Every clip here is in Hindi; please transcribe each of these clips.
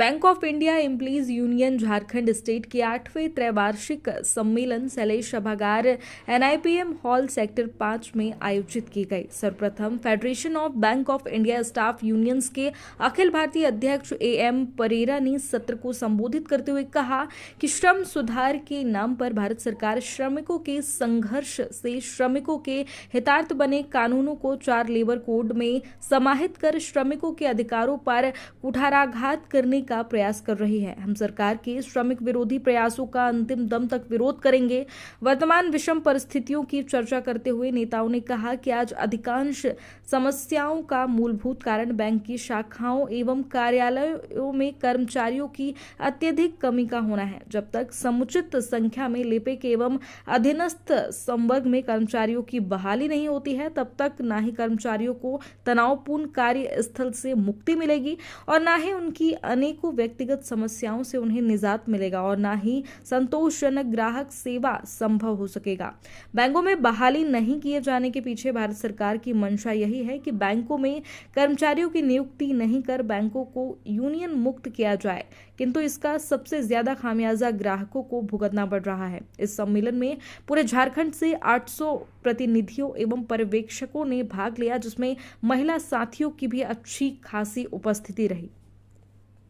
Bank of India employees union Jharkhand state के 8वें त्रैवार्षिक सम्मेलन शैलेश सभागार NIPM हॉल सेक्टर 5 में आयोजित की गई। सर्वप्रथम federation of bank of India staff unions के अखिल भारतीय अध्यक्ष AM परेरा ने सत्र को संबोधित करते हुए कहा कि श्रम सुधार के नाम पर भारत सरकार श्रमिकों के संघर्ष से श्रमिकों के हितार्थ बने कानूनों को 4 लेबर कोड में समाहित कर श्रमिकों के अधिकारों पर कुठाराघात करने का प्रयास कर रही है। हम सरकार के श्रमिक विरोधी प्रयासों का अंतिम दम तक विरोध करेंगे। वर्तमान विषम परिस्थितियों की चर्चा करते हुए नेताओं ने कहा कि आज अधिकांश समस्याओं का मूलभूत कारण बैंक की शाखाओं एवं कार्यालयों में कर्मचारियों की अत्यधिक कमी का होना है। जब तक समुचित संख्या में लिपिक एवं अधीनस्थ संवर्ग में कर्मचारियों की बहाली नहीं होती है, तब तक ना ही कर्मचारियों को तनावपूर्ण कार्य स्थल से मुक्ति मिलेगी और ना ही उनकी अनेकों व्यक्तिगत समस्याओं से उन्हें निजात मिलेगा और ना ही संतोषजनक ग्राहक सेवा संभव हो सकेगा। बैंकों में बहाली नहीं किए जाने के पीछे भारत सरकार की मंशा यही है कि बैंकों में कर्मचारियों की नियुक्ति नहीं कर बैंकों को यूनियन मुक्त किया जाए, किंतु इसका सबसे ज्यादा खामियाजा ग्राहकों को भुगतना पड़ रहा है। इस सम्मेलन में पूरे झारखंड से 800 प्रतिनिधियों एवं पर्यवेक्षकों ने भाग लिया, जिसमें महिला साथियों की भी अच्छी खासी उपस्थिति रही।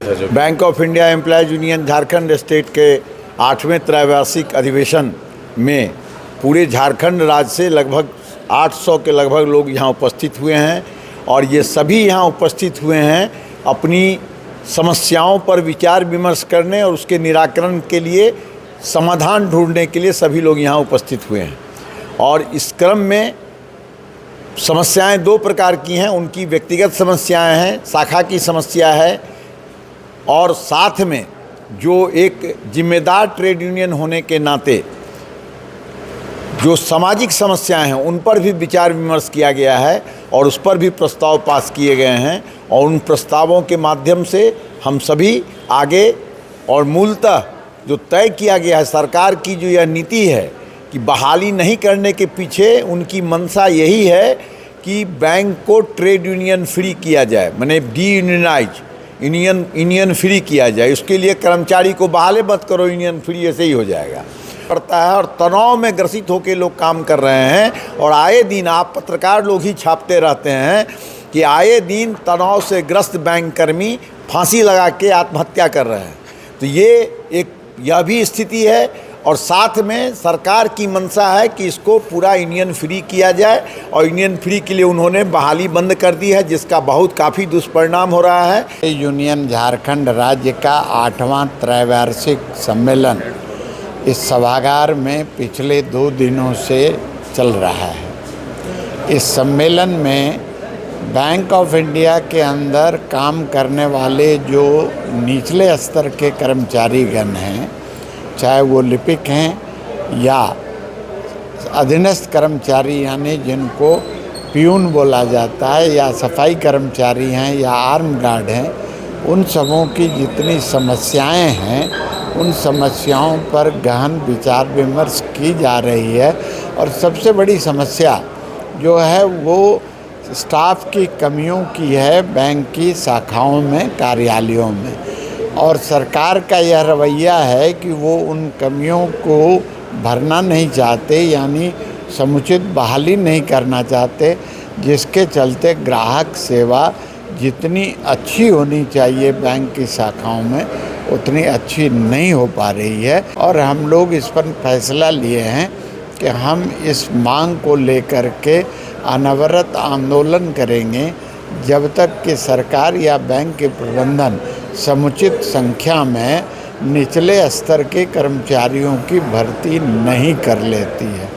Bank of India employees union Jharkhand state के 8वें त्रैवार्षिक अधिवेशन में पूरे झारखंड राज्य से लगभग 800 के लगभग लोग यहाँ उपस्थित हुए हैं और ये सभी यहाँ उपस्थित हुए हैं अपनी समस्याओं पर विचार विमर्श करने और उसके निराकरण के लिए समाधान ढूंढने के लिए सभी लोग यहाँ उपस्थित हुए हैं। और इस क्रम में समस्याएं 2 प्रकार की हैं। उनकी व्यक्तिगत समस्याएं हैं, शाखा की समस्या है और साथ में जो एक जिम्मेदार ट्रेड यूनियन होने के नाते जो सामाजिक समस्याएं हैं उन पर भी विचार विमर्श किया गया है और उस पर भी प्रस्ताव पास किए गए हैं और उन प्रस्तावों के माध्यम से हम सभी आगे और मूलतः जो तय किया गया है सरकार की जो यह नीति है कि बहाली नहीं करने के पीछे उनकी मंशा यही है कि बैंक को ट्रेड यूनियन फ्री किया जाए, माने डी-यूनियनाइज यूनियन फ्री किया जाए। उसके लिए कर्मचारी को बहाले मत करो, यूनियन फ्री ऐसे ही हो जाएगा पड़ता है और तनाव में ग्रसित होकर लोग काम कर रहे हैं। और आए दिन आप पत्रकार लोग ही छापते रहते हैं कि आए दिन तनाव से ग्रस्त बैंक कर्मी फांसी लगा के आत्महत्या कर रहे हैं। तो यह भी स्थिति है और साथ में सरकार की मंशा है कि इसको पूरा यूनियन फ्री किया जाए और यूनियन फ्री के लिए उन्होंने बहाली बंद कर दी है, जिसका काफ़ी दुष्परिणाम हो रहा है। यूनियन झारखंड राज्य का 8वां त्रैवार्षिक सम्मेलन इस सभागार में पिछले 2 दिनों से चल रहा है। इस सम्मेलन में बैंक ऑफ इंडिया के अंदर काम करने वाले जो निचले स्तर के कर्मचारीगण हैं, चाहे वो लिपिक हैं या अधीनस्थ कर्मचारी यानी जिनको पियून बोला जाता है या सफाई कर्मचारी हैं या आर्म गार्ड हैं, उन सबों की जितनी समस्याएं हैं उन समस्याओं पर गहन विचार विमर्श की जा रही है। और सबसे बड़ी समस्या जो है वो स्टाफ की कमियों की है बैंक की शाखाओं में, कार्यालयों में। और सरकार का यह रवैया है कि वो उन कमियों को भरना नहीं चाहते, यानी समुचित बहाली नहीं करना चाहते, जिसके चलते ग्राहक सेवा जितनी अच्छी होनी चाहिए बैंक की शाखाओं में उतनी अच्छी नहीं हो पा रही है। और हम लोग इस पर फैसला लिए हैं कि हम इस मांग को लेकर के अनवरत आंदोलन करेंगे जब तक कि सरकार या बैंक के प्रबंधन समुचित संख्या में निचले स्तर के कर्मचारियों की भर्ती नहीं कर लेती है।